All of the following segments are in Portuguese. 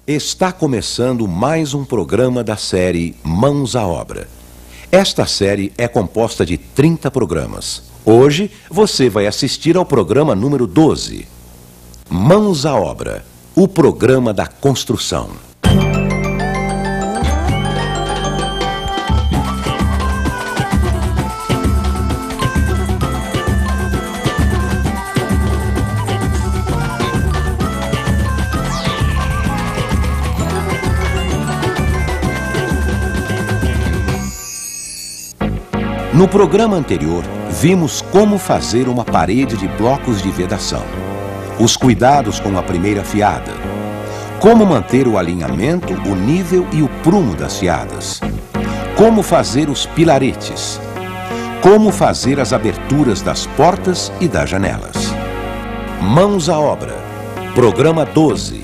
Está começando mais um programa da série Mãos à Obra. Esta série é composta de 30 programas. Hoje você vai assistir ao programa número 12. Mãos à Obra, o programa da construção. No programa anterior, vimos como fazer uma parede de blocos de vedação, os cuidados com a primeira fiada, como manter o alinhamento, o nível e o prumo das fiadas, como fazer os pilaretes, como fazer as aberturas das portas e das janelas. Mãos à obra, programa 12,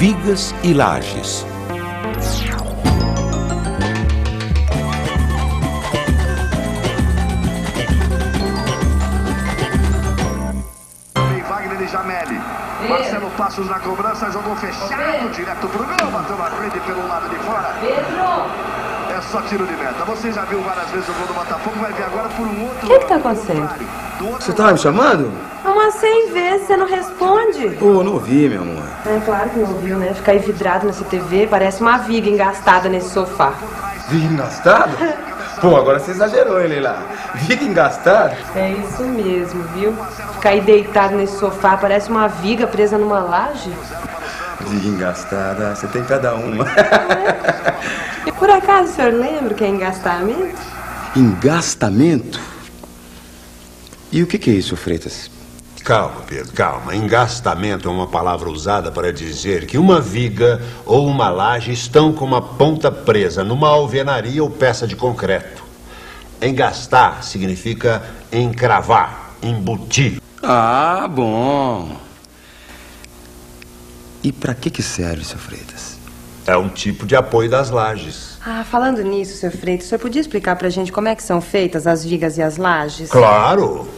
vigas e lajes. Marcelo Passos na cobrança, jogou fechado, direto pro gol, bateu na rede pelo lado de fora. É só tiro de meta. Você já viu várias vezes o gol do Botafogo, vai ver agora por um outro. O que tá acontecendo? Você tava me chamando? Umas 100 vezes, você não responde. Pô, não ouvi, meu amor. É claro que não ouviu, né? Ficar aí vidrado nessa TV, parece uma viga engastada nesse sofá. Viga engastada? Pô, agora você exagerou, hein, Leila? Viga engastada? É isso mesmo, viu? Ficar aí deitado nesse sofá, parece uma viga presa numa laje. Viga engastada, você tem cada uma. E por acaso o senhor lembra o que é engastamento? Engastamento? E o que é isso, Freitas? Calma, Pedro, calma. Engastamento é uma palavra usada para dizer que uma viga ou uma laje estão com uma ponta presa numa alvenaria ou peça de concreto. Engastar significa encravar, embutir. Ah, bom. E para que serve, seu Freitas? É um tipo de apoio das lajes. Ah, falando nisso, seu Freitas, o senhor podia explicar pra gente como é que são feitas as vigas e as lajes? Claro!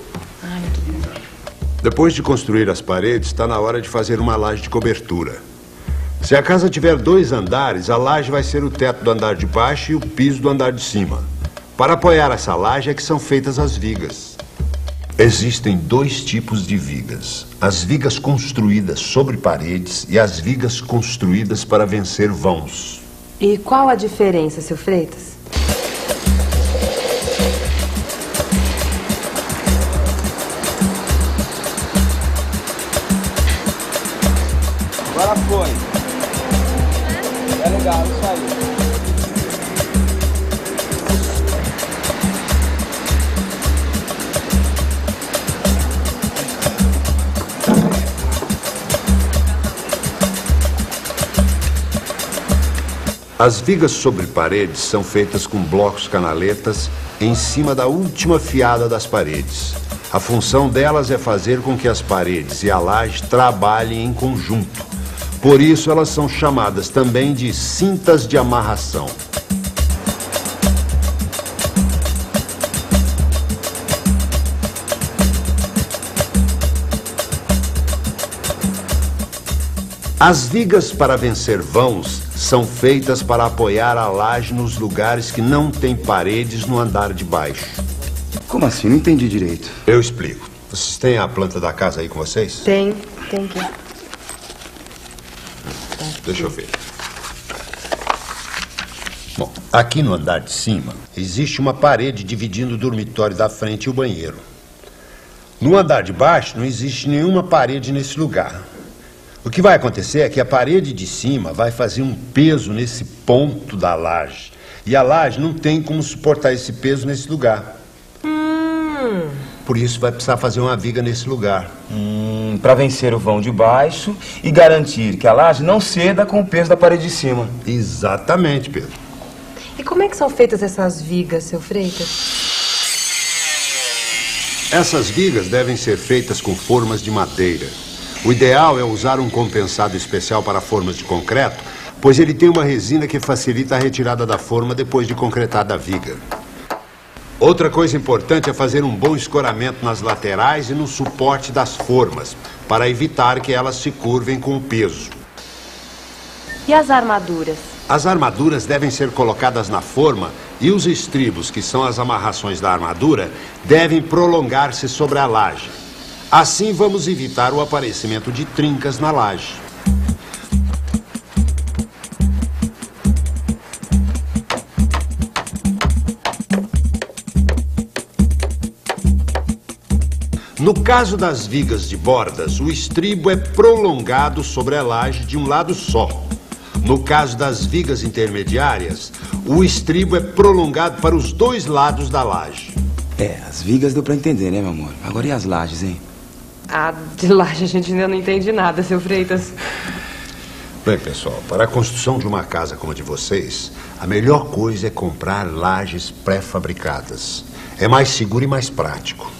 Depois de construir as paredes, está na hora de fazer uma laje de cobertura. Se a casa tiver 2 andares, a laje vai ser o teto do andar de baixo e o piso do andar de cima. Para apoiar essa laje é que são feitas as vigas. Existem 2 tipos de vigas: as vigas construídas sobre paredes e as vigas construídas para vencer vãos. E qual a diferença, seu Freitas? Agora foi. É legal, isso aí. As vigas sobre paredes são feitas com blocos canaletas em cima da última fiada das paredes. A função delas é fazer com que as paredes e a laje trabalhem em conjunto. Por isso, elas são chamadas também de cintas de amarração. As vigas para vencer vãos são feitas para apoiar a laje nos lugares que não têm paredes no andar de baixo. Como assim? Não entendi direito. Eu explico. Vocês têm a planta da casa aí com vocês? Tem aqui. Deixa eu ver. Bom, aqui no andar de cima existe uma parede dividindo o dormitório da frente e o banheiro. No andar de baixo não existe nenhuma parede nesse lugar. O que vai acontecer é que a parede de cima vai fazer um peso nesse ponto da laje. E a laje não tem como suportar esse peso nesse lugar. Por isso vai precisar fazer uma viga nesse lugar. Para vencer o vão de baixo e garantir que a laje não ceda com o peso da parede de cima. Exatamente, Pedro. E como é que são feitas essas vigas, seu Freitas? Essas vigas devem ser feitas com formas de madeira. O ideal é usar um compensado especial para formas de concreto, pois ele tem uma resina que facilita a retirada da forma depois de concretada a viga. Outra coisa importante é fazer um bom escoramento nas laterais e no suporte das formas, para evitar que elas se curvem com o peso. E as armaduras? As armaduras devem ser colocadas na forma. E os estribos, devem ser colocadas na forma, e os estribos, que são as amarrações da armadura, devem prolongar-se sobre a laje. Assim vamos evitar o aparecimento de trincas na laje. No caso das vigas de bordas, o estribo é prolongado sobre a laje de um lado só. No caso das vigas intermediárias, o estribo é prolongado para os dois lados da laje. As vigas deu pra entender, né, meu amor? Agora e as lajes, hein? De laje a gente ainda não entende nada, seu Freitas. Bem, pessoal, para a construção de uma casa como a de vocês, a melhor coisa é comprar lajes pré-fabricadas. É mais seguro e mais prático.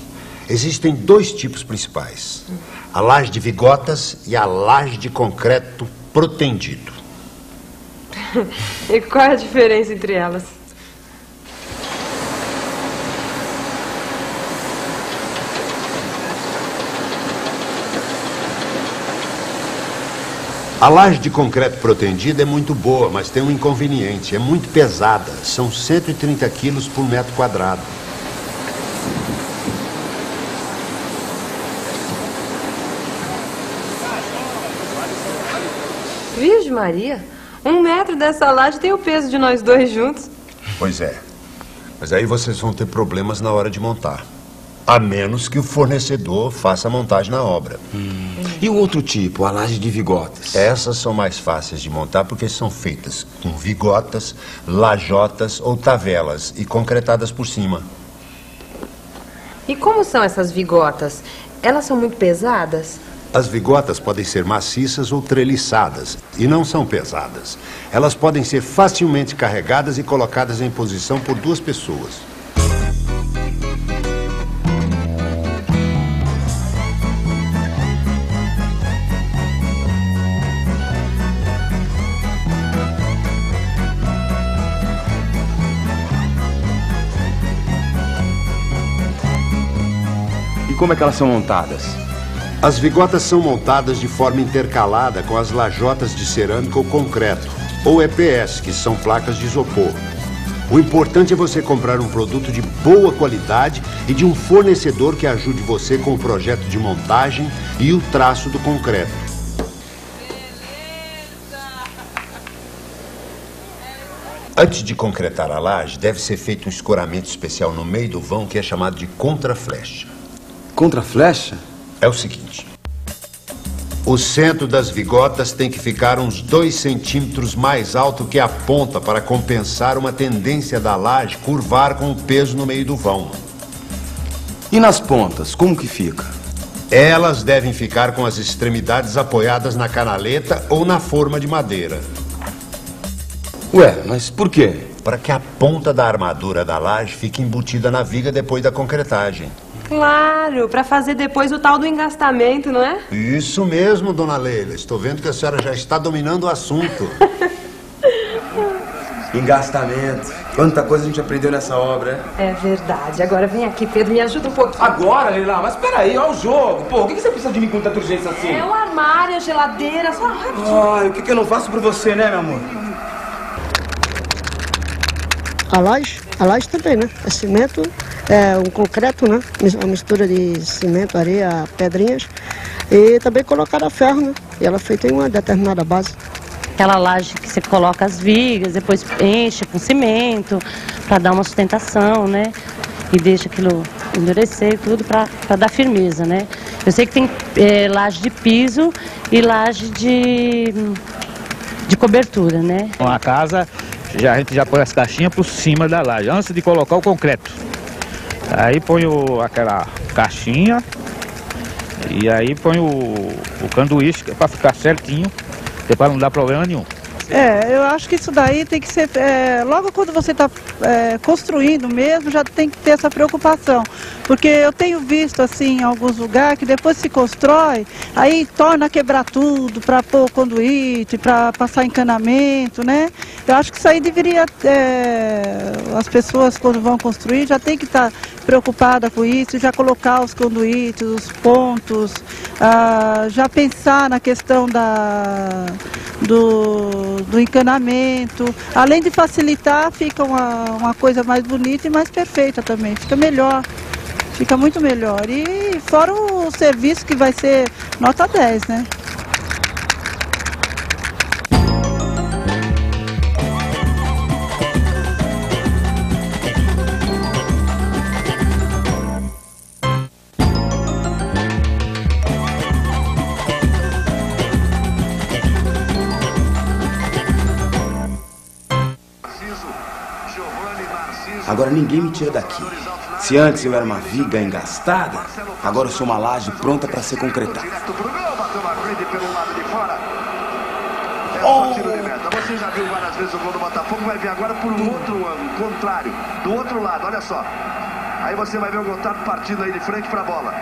Existem dois tipos principais: a laje de vigotas e a laje de concreto protendido. E qual é a diferença entre elas? A laje de concreto protendido é muito boa, mas tem um inconveniente: é muito pesada. São 130 quilos por metro quadrado. Virgem Maria, 1 metro dessa laje tem o peso de nós dois juntos. Pois é. Mas aí vocês vão ter problemas na hora de montar. A menos que o fornecedor faça a montagem na obra. E o outro tipo, a laje de vigotas? Essas são mais fáceis de montar porque são feitas com vigotas, lajotas ou tavelas e concretadas por cima. E como são essas vigotas? Elas são muito pesadas? As vigotas podem ser maciças ou treliçadas e não são pesadas. Elas podem ser facilmente carregadas e colocadas em posição por 2 pessoas. E como é que elas são montadas? As vigotas são montadas de forma intercalada com as lajotas de cerâmica ou concreto, ou EPS, que são placas de isopor. O importante é você comprar um produto de boa qualidade e de um fornecedor que ajude você com o projeto de montagem e o traço do concreto. Antes de concretar a laje, deve ser feito um escoramento especial no meio do vão que é chamado de contraflecha. Contraflecha? É o seguinte: o centro das vigotas tem que ficar uns 2 centímetros mais alto que a ponta para compensar uma tendência da laje curvar com o peso no meio do vão. E nas pontas, como que fica? Elas devem ficar com as extremidades apoiadas na canaleta ou na forma de madeira. Ué, mas por quê? Para que a ponta da armadura da laje fique embutida na viga depois da concretagem. Claro, para fazer depois o tal do engastamento, não é? Isso mesmo, dona Leila. Estou vendo que a senhora já está dominando o assunto. Engastamento. Quanta coisa a gente aprendeu nessa obra. É verdade. Agora vem aqui, Pedro, me ajuda um pouquinho. Agora, Leila? Mas peraí, olha o jogo. Pô, o que você precisa de mim com tanta urgência assim? É o armário, a geladeira, só rapidinho. Ai, o que eu não faço por você, né, meu amor? A laje também, né? É cimento, é um concreto, né? Uma mistura de cimento, areia, pedrinhas. E também colocar ferro, né? E ela é feita em uma determinada base. Aquela laje que você coloca as vigas, depois enche com cimento, para dar uma sustentação, né? E deixa aquilo endurecer e tudo para dar firmeza, né? Eu sei que tem laje de piso e laje de cobertura, né? A casa, a gente já põe as caixinhas por cima da laje, antes de colocar o concreto. Aí põe aquela caixinha e aí põe o canduíche para ficar certinho, para não dar problema nenhum. Eu acho que isso daí tem que ser, logo quando você está construindo mesmo, já tem que ter essa preocupação. Porque eu tenho visto assim em alguns lugares que depois se constrói, aí torna a quebrar tudo para pôr conduíte, para passar encanamento, né? Eu acho que isso aí deveria, as pessoas quando vão construir já tem que estar preocupada com isso, já colocar os conduítes, os pontos, já pensar na questão do encanamento. Além de facilitar, fica uma coisa mais bonita e mais perfeita também, fica melhor, fica muito melhor. E fora o serviço que vai ser nota 10, né? Agora ninguém me tira daqui. Se antes eu era uma viga engastada, agora eu sou uma laje pronta para ser concretada. Tiro de meta. Você já viu várias vezes o gol do Botafogo, vai ver agora por um outro ângulo, contrário, do outro lado, olha só. Aí você vai ver o Gotardo partindo aí de frente para a bola.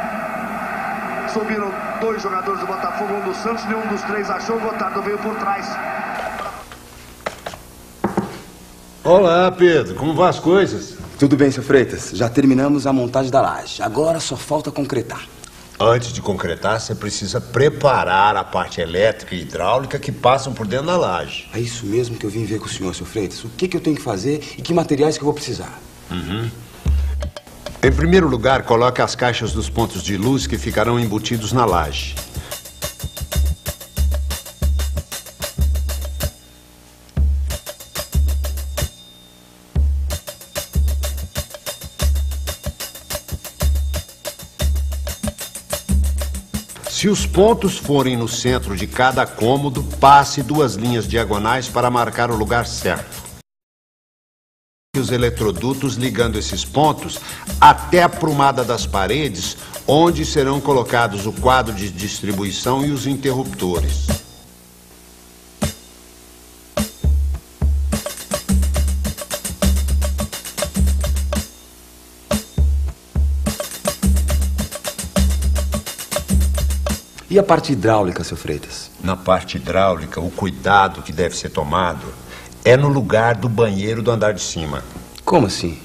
Subiram dois jogadores do Botafogo, um do Santos, nenhum dos três achou, o Gotardo veio por trás. Olá, Pedro. Como vão as coisas? Tudo bem, seu Freitas. Já terminamos a montagem da laje. Agora só falta concretar. Antes de concretar, você precisa preparar a parte elétrica e hidráulica que passam por dentro da laje. É isso mesmo que eu vim ver com o senhor, seu Freitas. O que eu tenho que fazer e que materiais que eu vou precisar? Em primeiro lugar, coloque as caixas dos pontos de luz que ficarão embutidos na laje. Se os pontos forem no centro de cada cômodo, passe 2 linhas diagonais para marcar o lugar certo. Os eletrodutos ligando esses pontos até a prumada das paredes, onde serão colocados o quadro de distribuição e os interruptores. E a parte hidráulica, seu Freitas? Na parte hidráulica, o cuidado que deve ser tomado é no lugar do banheiro do andar de cima. Como assim?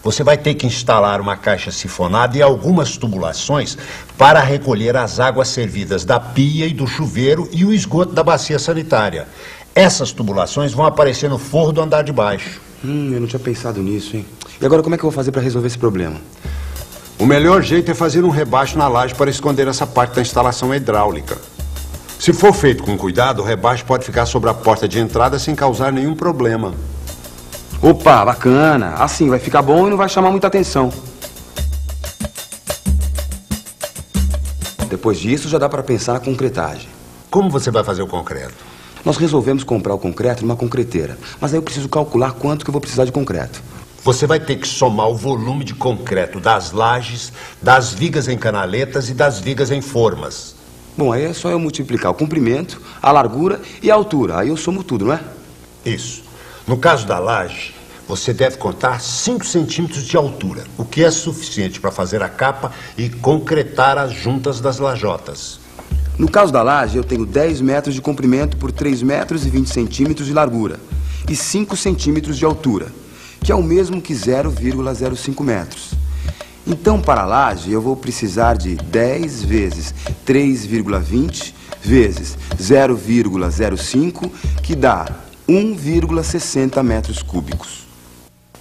Você vai ter que instalar uma caixa sifonada e algumas tubulações para recolher as águas servidas da pia e do chuveiro e o esgoto da bacia sanitária. Essas tubulações vão aparecer no forro do andar de baixo. Eu não tinha pensado nisso, hein? E agora como é que eu vou fazer para resolver esse problema? O melhor jeito é fazer um rebaixo na laje para esconder essa parte da instalação hidráulica. Se for feito com cuidado, o rebaixo pode ficar sobre a porta de entrada sem causar nenhum problema. Opa, bacana. Assim vai ficar bom e não vai chamar muita atenção. Depois disso já dá para pensar na concretagem. Como você vai fazer o concreto? Nós resolvemos comprar o concreto numa concreteira, mas aí eu preciso calcular quanto que eu vou precisar de concreto. Você vai ter que somar o volume de concreto das lajes, das vigas em canaletas e das vigas em formas. Bom, aí é só eu multiplicar o comprimento, a largura e a altura. Aí eu somo tudo, não é? Isso. No caso da laje, você deve contar 5 centímetros de altura, o que é suficiente para fazer a capa e concretar as juntas das lajotas. No caso da laje, eu tenho 10 metros de comprimento por 3 metros e 20 centímetros de largura e 5 centímetros de altura, que é o mesmo que 0,05 metros. Então, para a laje, eu vou precisar de 10 vezes 3,20 vezes 0,05, que dá 1,60 metros cúbicos.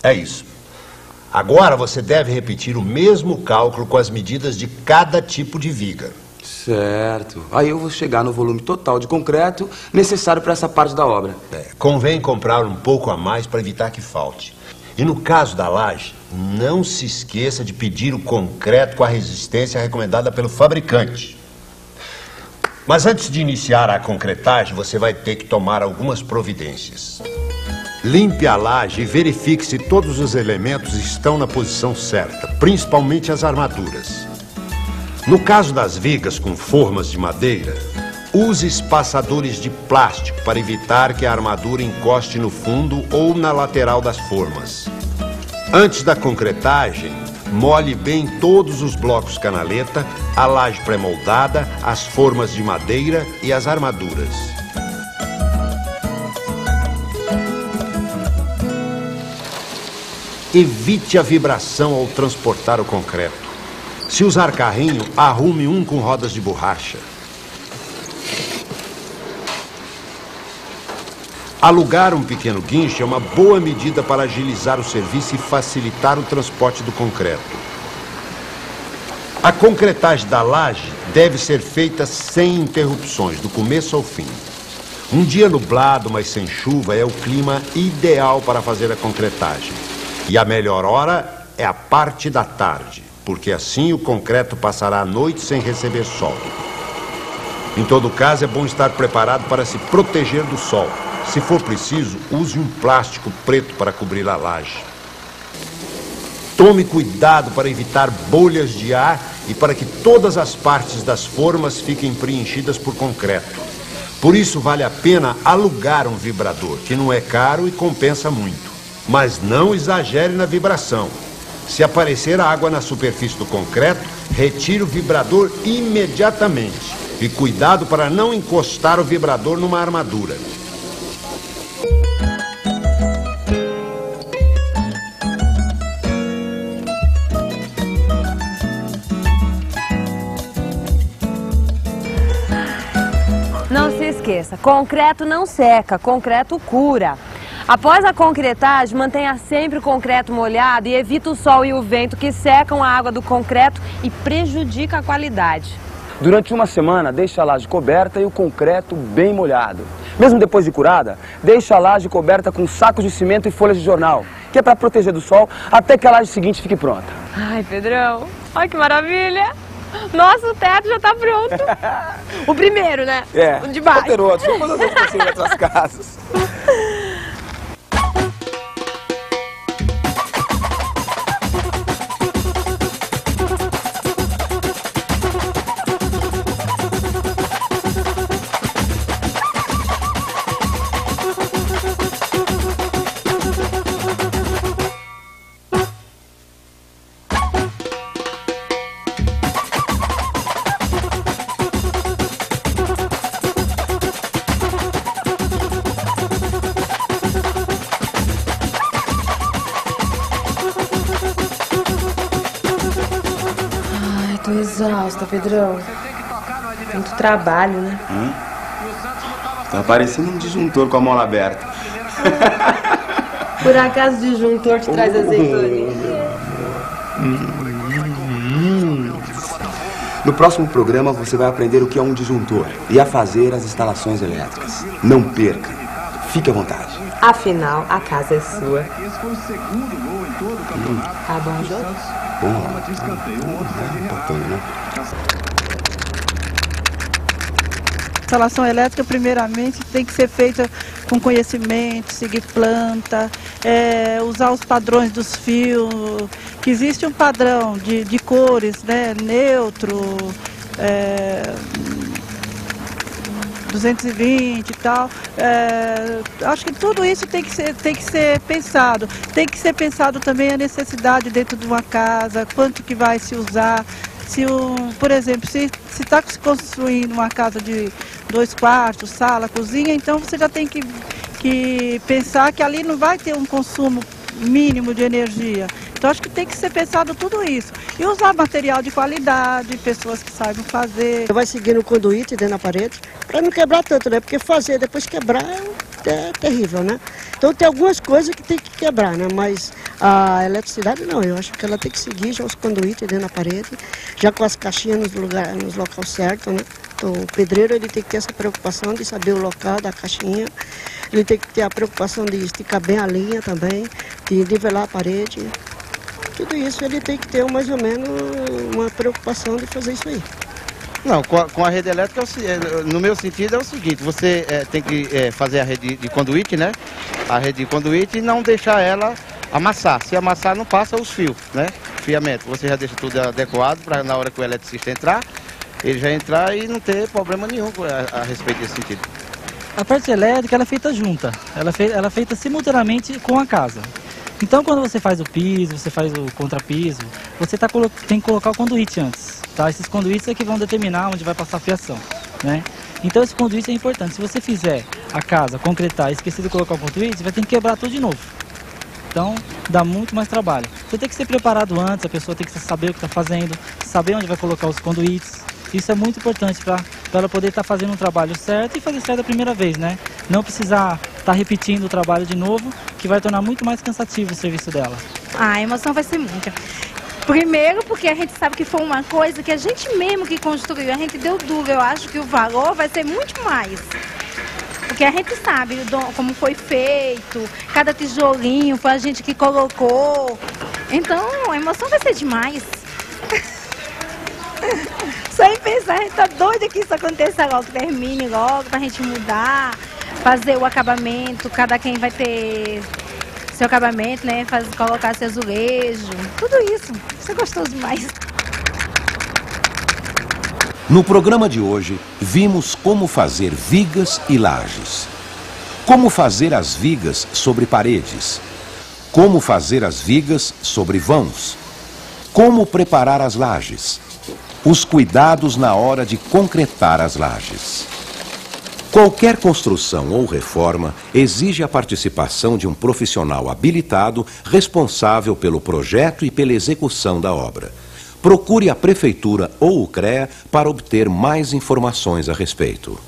É isso. Agora você deve repetir o mesmo cálculo com as medidas de cada tipo de viga. Certo. Aí eu vou chegar no volume total de concreto necessário para essa parte da obra. Convém comprar um pouco a mais para evitar que falte. E no caso da laje, não se esqueça de pedir o concreto com a resistência recomendada pelo fabricante. Mas antes de iniciar a concretagem, você vai ter que tomar algumas providências. Limpe a laje e verifique se todos os elementos estão na posição certa, principalmente as armaduras. No caso das vigas com formas de madeira, use espaçadores de plástico para evitar que a armadura encoste no fundo ou na lateral das formas. Antes da concretagem, Molhe bem todos os blocos canaleta, a laje pré-moldada, as formas de madeira e as armaduras. Evite a vibração ao transportar o concreto. Se usar carrinho, arrume um com rodas de borracha. Alugar um pequeno guincho é uma boa medida para agilizar o serviço e facilitar o transporte do concreto. A concretagem da laje deve ser feita sem interrupções, do começo ao fim. Um dia nublado, mas sem chuva, é o clima ideal para fazer a concretagem. E a melhor hora é a parte da tarde, porque assim o concreto passará a noite sem receber sol. Em todo caso, é bom estar preparado para se proteger do sol. Se for preciso, use um plástico preto para cobrir a laje. Tome cuidado para evitar bolhas de ar e para que todas as partes das formas fiquem preenchidas por concreto. Por isso, vale a pena alugar um vibrador, que não é caro e compensa muito. Mas não exagere na vibração. Se aparecer água na superfície do concreto, retire o vibrador imediatamente. E cuidado para não encostar o vibrador numa armadura. Não se esqueça, concreto não seca, concreto cura. Após a concretagem, mantenha sempre o concreto molhado e evite o sol e o vento que secam a água do concreto e prejudicam a qualidade. Durante uma semana, deixe a laje coberta e o concreto bem molhado. Mesmo depois de curada, deixe a laje coberta com sacos de cimento e folhas de jornal, que é para proteger do sol até que a laje seguinte fique pronta. Ai, Pedrão, olha que maravilha! Nossa, o teto já está pronto. O primeiro, né? É, o de baixo. Vou ter outros, vou fazer outros em outras casas. Tô exausta, Pedrão. Muito trabalho, né? Tá parecendo um disjuntor com a mola aberta. Por acaso o disjuntor te traz azeitoninha? No próximo programa você vai aprender o que é um disjuntor e a fazer as instalações elétricas. Não perca. Fique à vontade. Afinal, a casa é sua. Esse foi o segundo gol em todo o campeonato. Tá bom, Jô? Bola de escanteio. Instalação elétrica, primeiramente, tem que ser feita com conhecimento, seguir planta, usar os padrões dos fios, que existe um padrão de cores, né, neutro, 220 e tal. Acho que tudo isso tem que ser pensado. Tem que ser pensado também a necessidade dentro de uma casa, quanto que vai se usar. Por exemplo, se está se construindo uma casa de 2 quartos, sala, cozinha, então você já tem que pensar que ali não vai ter um consumo mínimo de energia. Então acho que tem que ser pensado tudo isso. E usar material de qualidade, pessoas que saibam fazer. Vai seguindo o conduíte dentro da parede, para não quebrar tanto, né? Porque fazer depois quebrar é terrível, né? Então tem algumas coisas que tem que quebrar, né? Mas a eletricidade não, eu acho que ela tem que seguir já os conduítes dentro da parede, já com as caixinhas nos locais certos, né? Então o pedreiro ele tem que ter essa preocupação de saber o local da caixinha, ele tem que ter a preocupação de esticar bem a linha também, de nivelar a parede. Tudo isso ele tem que ter mais ou menos uma preocupação de fazer isso aí. Não, com a rede elétrica, no meu sentido, é o seguinte, você tem que fazer a rede de conduíte, né? A rede de conduíte e não deixar ela amassar. Se amassar, não passa os fios, né? Fiamento. Você já deixa tudo adequado para na hora que o eletricista entrar, ele já entrar e não ter problema nenhum a respeito desse sentido. A parte elétrica ela é feita junta, ela é feita simultaneamente com a casa. Então, quando você faz o piso, você faz o contrapiso, você tem que colocar o conduíte antes, tá? Esses conduítes é que vão determinar onde vai passar a fiação, né? Então, esse conduíte é importante. Se você fizer a casa, concretar e esquecer de colocar o conduíte, você vai ter que quebrar tudo de novo. Então, dá muito mais trabalho. Você tem que ser preparado antes, a pessoa tem que saber o que está fazendo, saber onde vai colocar os conduítes. Isso é muito importante para ela poder estar fazendo um trabalho certo e fazer certo a primeira vez, né? Não precisar estar repetindo o trabalho de novo, que vai tornar muito mais cansativo o serviço dela. A emoção vai ser muita. Primeiro porque a gente sabe que foi uma coisa que a gente mesmo que construiu, a gente deu duro. Eu acho que o valor vai ser muito mais. Porque a gente sabe como foi feito, cada tijolinho foi a gente que colocou. Então a emoção vai ser demais. Só em pensar, a gente tá doida que isso aconteça logo, termine logo, pra gente mudar, fazer o acabamento, cada quem vai ter seu acabamento, né? Colocar seu azulejo, tudo isso. Isso é gostoso demais. No programa de hoje, vimos como fazer vigas e lajes. Como fazer as vigas sobre paredes. Como fazer as vigas sobre vãos. Como preparar as lajes. Os cuidados na hora de concretar as lajes. Qualquer construção ou reforma exige a participação de um profissional habilitado responsável pelo projeto e pela execução da obra. Procure a Prefeitura ou o CREA para obter mais informações a respeito.